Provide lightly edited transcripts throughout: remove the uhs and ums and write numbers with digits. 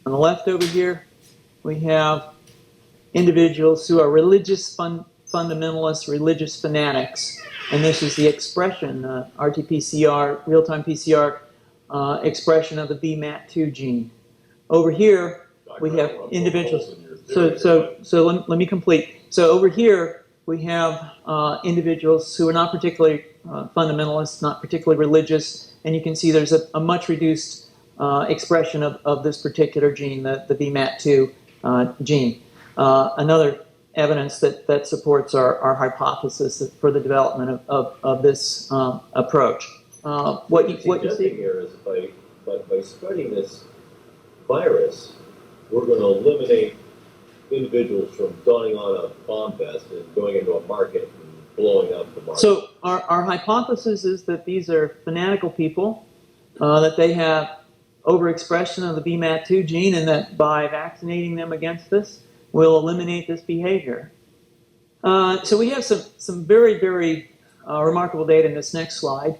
On the left over here, we have individuals who are religious fundamentalists, religious fanatics, and this is the expression, RT-PCR, real-time PCR expression of the VMAT2 gene. Over here, we have individuals. So let me complete. So over here, we have individuals who are not particularly fundamentalists, not particularly religious, and you can see there's a much reduced expression of this particular gene, the VMAT2 gene. Another evidence that supports our hypothesis for the development of this approach. What you see here is by spreading this virus, we're going to eliminate individuals from donning on a bomb vest and going into a market and blowing up the market. So our hypothesis is that these are fanatical people, that they have overexpression of the VMAT2 gene, and that by vaccinating them against this, we'll eliminate this behavior. So we have some very, very remarkable data in this next slide.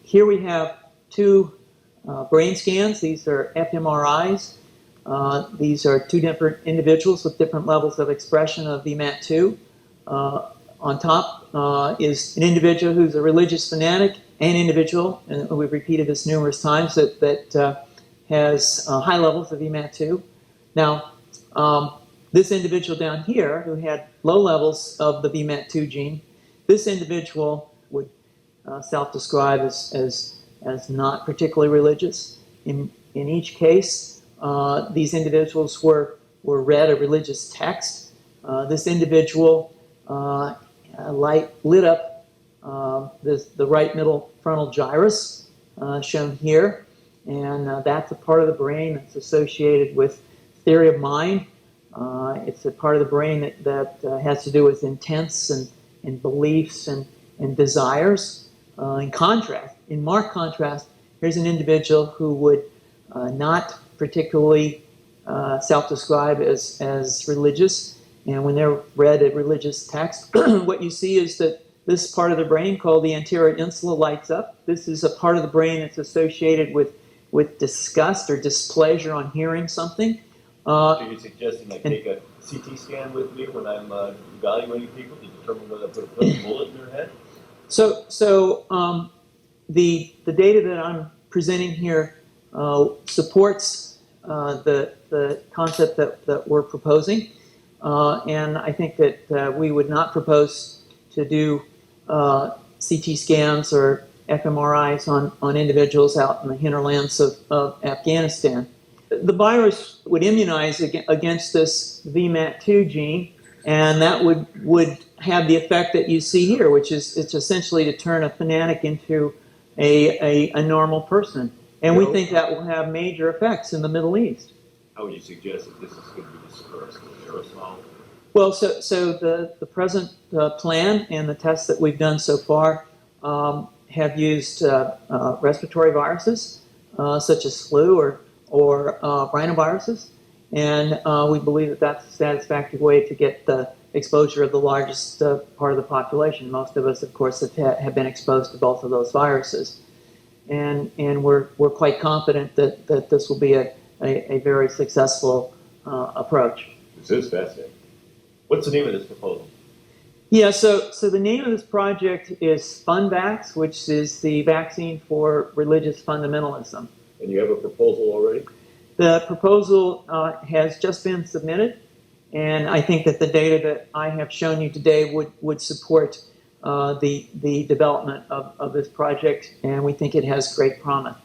Here we have two brain scans. These are fMRIs. These are two different individuals with different levels of expression of VMAT2. On top is an individual who's a religious fanatic, an individual, and we've repeated this numerous times, that has high levels of VMAT2. Now, this individual down here who had low levels of the VMAT2 gene, this individual would self-describe as not particularly religious. In each case, these individuals were read a religious text. This individual lit up the right middle frontal gyrus, shown here, and that's a part of the brain that's associated with theory of mind. It's a part of the brain that has to do with intents and beliefs and desires. In marked contrast, here's an individual who would not particularly self-describe as religious, and when they're read a religious text, what you see is that this part of the brain called the anterior insula lights up. This is a part of the brain that's associated with disgust or displeasure on hearing something. So you're suggesting I take a CT scan with me when I'm evaluating people to determine whether I put a bullet in their head? So the data that I'm presenting here supports the concept that we're proposing, and I think that we would not propose to do CT scans or fMRIs on individuals out in the hinterlands of Afghanistan. The virus would immunize against this VMAT2 gene, and that would have the effect that you see here, which is it's essentially to turn a fanatic into a normal person. And we think that will have major effects in the Middle East. How would you suggest that this is going to be dispersed in aerosol? Well, so the present plan and the tests that we've done so far have used respiratory viruses, such as flu or rhinoviruses, and we believe that that's a satisfactory way to get the exposure of the largest part of the population. Most of us, of course, have been exposed to both of those viruses, and we're quite confident that this will be a very successful approach. This is fascinating. What's the name of this proposal? Yeah, so the name of this project is funvax, which is the vaccine for religious fundamentalism. And you have a proposal already? The proposal has just been submitted, and I think that the data that I have shown you today would support the development of this project, and we think it has great promise.